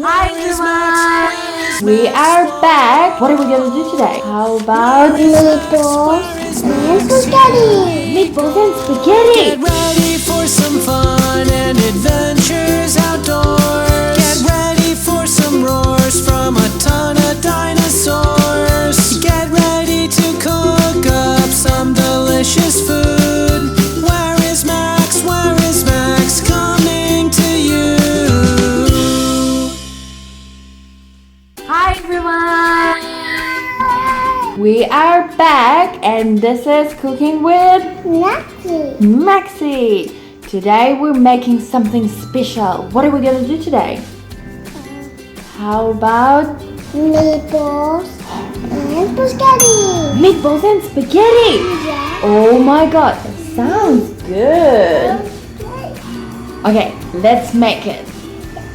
Hi everyone! We are back. What are we gonna do today? How about meatballs and spaghetti? Meatballs and spaghetti. Get ready for some fun and adventures outdoors. Get ready for some roars from a ton of dinosaurs. Get ready to cook up some delicious food. Where is Max? Where is Max? Coming to you. Hi everyone! We are back and this is Cooking with Maxi. Today we're making something special. What are we gonna do today? How about Meatballs and spaghetti. meatballs and spaghetti? Yeah. Oh my god, that sounds good. Okay, let's make it.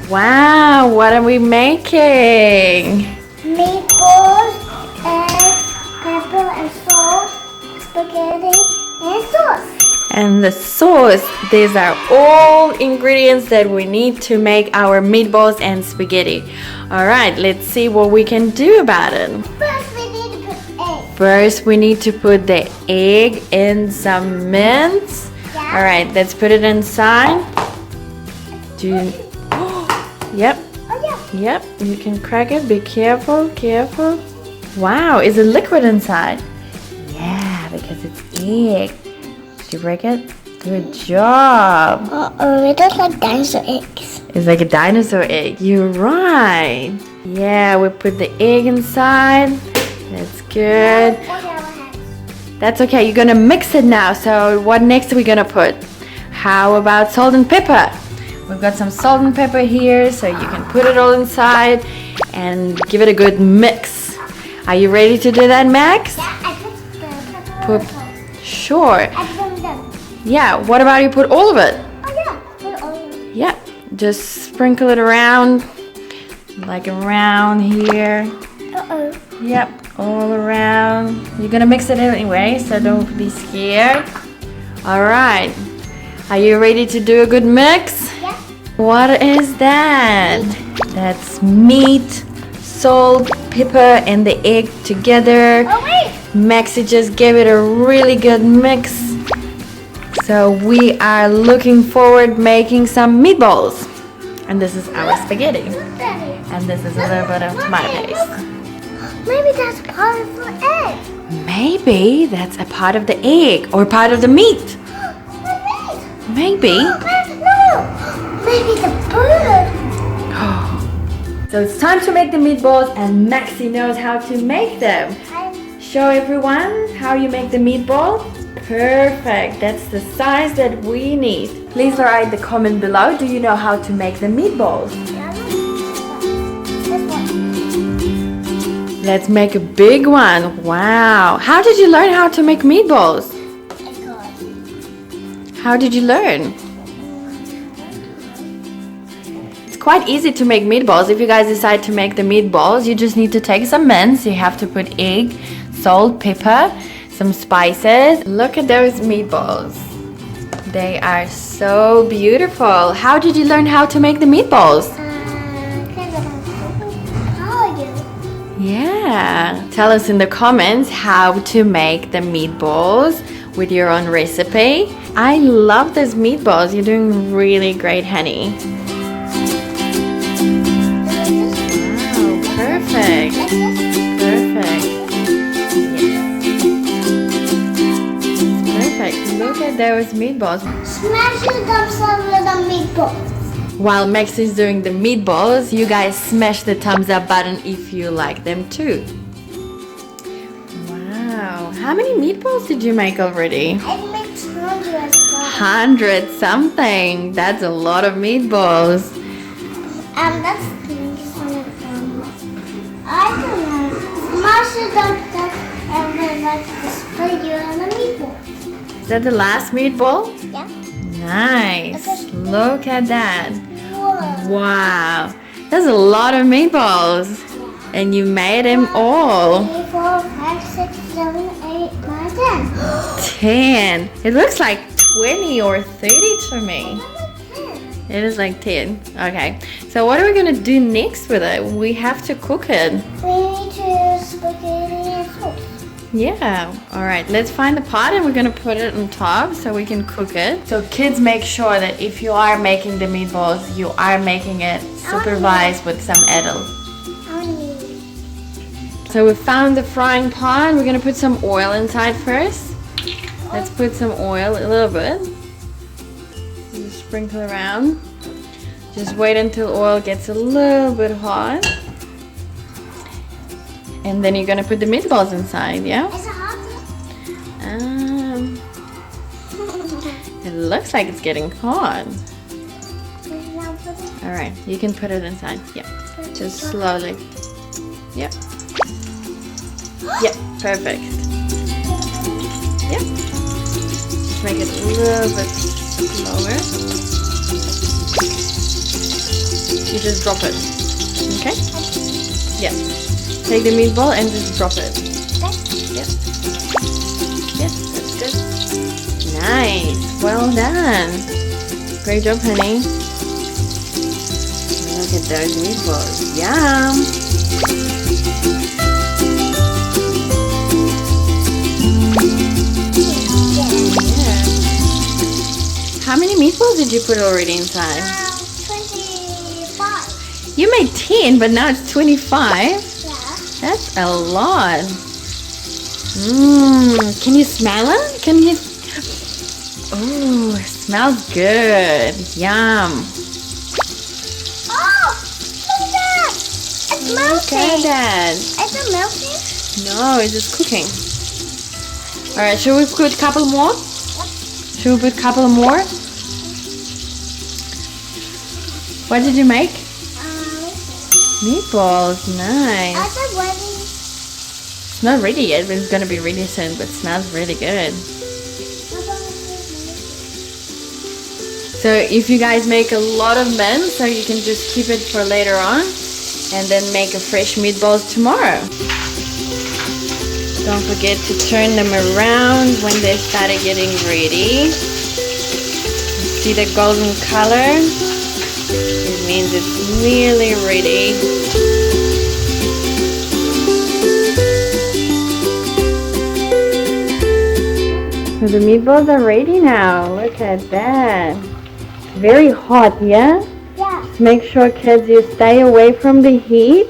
Wow, what are we making? Meatballs, eggs, pepper and salt, spaghetti and sauce. And the sauce, these are all ingredients that we need to make our meatballs and spaghetti. Alright, let's see what we can do about it. First we need to put eggs. First, we need to put the egg in some mince. Yeah. Alright, let's put it inside. Yep, Oh yeah. yep, you can crack it. Be careful, careful. Wow, is it liquid inside? Yeah, because it's egg. Did you break it? Good job. It looks like dinosaur eggs. It's like a dinosaur egg. You're right. Yeah, we put the egg inside. That's good. That's okay. You're gonna mix it now. So what next are we gonna put? How about salt and pepper? We've got some salt and pepper here, so you can put it all inside and give it a good mix. Are you ready to do that, Max? Yeah, I put the pepper and salt. Sure. I put them down. Yeah. What about you put all of it? Oh yeah, put all of them. Yeah. Just sprinkle it around, like around here. Uh-oh. Yep, all around. You're gonna mix it anyway, so don't be scared. All right. Are you ready to do a good mix? Yeah. What is that? That's meat, salt, pepper, and the egg together. Oh wait. Maxi just gave it a really good mix. So we are looking forward making some meatballs. And this is our spaghetti. Look, Daddy. And this is a little bit of tomato paste. Maybe that's part of the egg. Maybe that's a part of the egg or part of the meat. Maybe. No, maybe the bird. So it's time to make the meatballs and Maxi knows how to make them. Show everyone how you make the meatball. Perfect. That's the size that we need. Please write the comment below. Do you know how to make the meatballs? This one. Let's make a big one. Wow. How did you learn how to make meatballs? How did you learn? It's quite easy to make meatballs. If you guys decide to make the meatballs, you just need to take some mince. You have to put egg, salt, pepper, some spices. Look at those meatballs. They are so beautiful. How did you learn how to make the meatballs? Yeah. Tell us in the comments how to make the meatballs with your own recipe. I love these meatballs. You're doing really great, honey. Wow, perfect. Perfect. Yes. Perfect. Look at those meatballs. Smash it up some of the meatballs. While Max is doing the meatballs, you guys smash the thumbs up button if you like them too. Wow. How many meatballs did you make already? I mixed 100. 100 something. That's a lot of meatballs. That's I don't know. Smash it up and then like the spaghetti and the meatball. Is that the last meatball? Yeah. Nice. Look at that. Whoa. Wow. That's a lot of meatballs. And you made them all. 3, 4, 5, 6, 7, 8, 9, 10. 10. It looks like 20 or 30 to me. It is like 10. Okay. So what are we gonna do next with it? We have to cook it. We need to spaghetti and sauce. Yeah. All right. Let's find the pot and we're gonna put it on top so we can cook it. So kids, make sure that if you are making the meatballs, you are making it supervised with some adults. So we found the frying pan. We're gonna put some oil inside first. Let's put some oil, a little bit. Just sprinkle around. Just wait until oil gets a little bit hot. And then you're gonna put the meatballs inside, yeah? Is it hot? It looks like it's getting hot. Alright, you can put it inside. Yeah. Just slowly. Yep. Yep, perfect. Yep. Just make it a little bit slower. You just drop it. Okay? Yeah. Take the meatball and just drop it. Yep. Yes, that's good. Nice. Well done. Great job, honey. Look at those meatballs. Yum. Yeah. How many meatballs did you put already inside? 25. You made 10, but now it's 25. Yeah. That's a lot. Can you smell it? Can you? Oh, it smells good. Yum. Oh, look at that. It's Look melting. at that. Is it melting? No, it's just cooking. All right, should we put a couple more? Should we put a couple more? What did you make? Meatballs, nice. Is it ready? It's not ready yet, but it's gonna be ready soon, but it smells really good. So if you guys make a lot of men, so you can just keep it for later on and then make a fresh meatballs tomorrow. Don't forget to turn them around when they started getting ready. See the golden color? It means it's nearly ready. So the meatballs are ready now. Look at that. Very hot, yeah? Yeah. Make sure, kids, you stay away from the heat.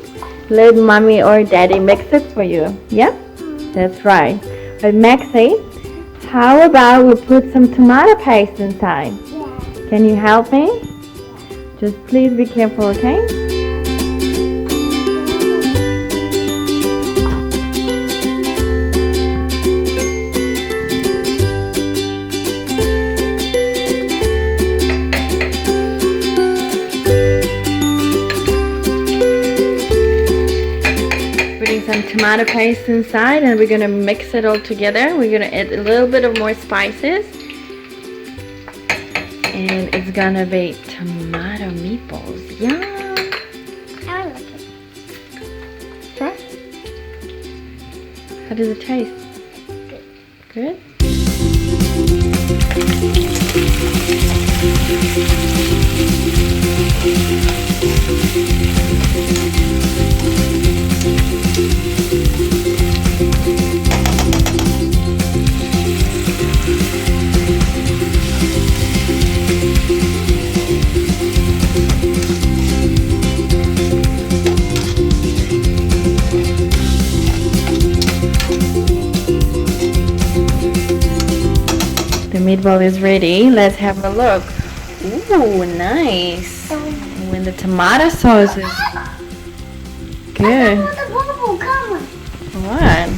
Let mommy or daddy mix it for you. Yeah? That's right. But Maxie, how about we put some tomato paste inside? Yeah. Can you help me? Just please be careful, okay? Putting some tomato paste inside and we're gonna mix it all together. We're gonna add a little bit of more spices. And it's gonna be tomato meatballs. Yum! I like it. Try. How does it taste? Good? The meatball is ready. Let's have a look. Ooh, nice. When the tomato sauce is good. I the bubble. Come on. What?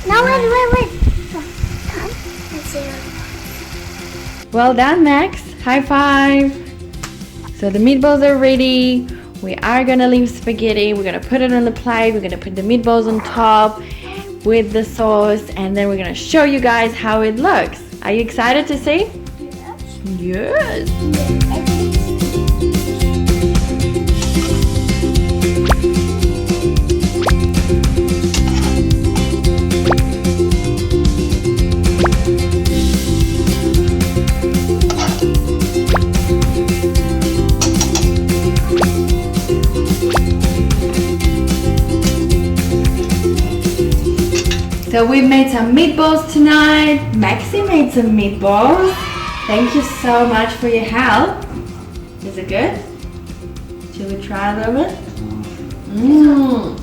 No, wait. Come. Let's see. Well done, Max. High five. So the meatballs are ready. We are gonna leave spaghetti. We're gonna put it on the plate. We're gonna put the meatballs on top with the sauce, and then we're gonna show you guys how it looks. Are you excited to see? Yes. So we made some meatballs tonight. Maxi made some meatballs. Thank you so much for your help. Is it good? Should we try a little bit? No,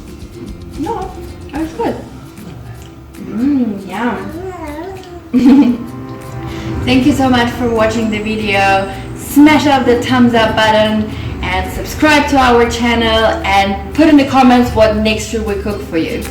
it's good. Yum. Thank you so much for watching the video. Smash up the thumbs up button and subscribe to our channel and put in the comments what next should we cook for you.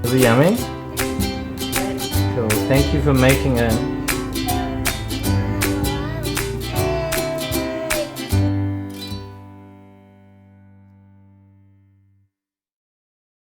Was it yummy? So thank you for making a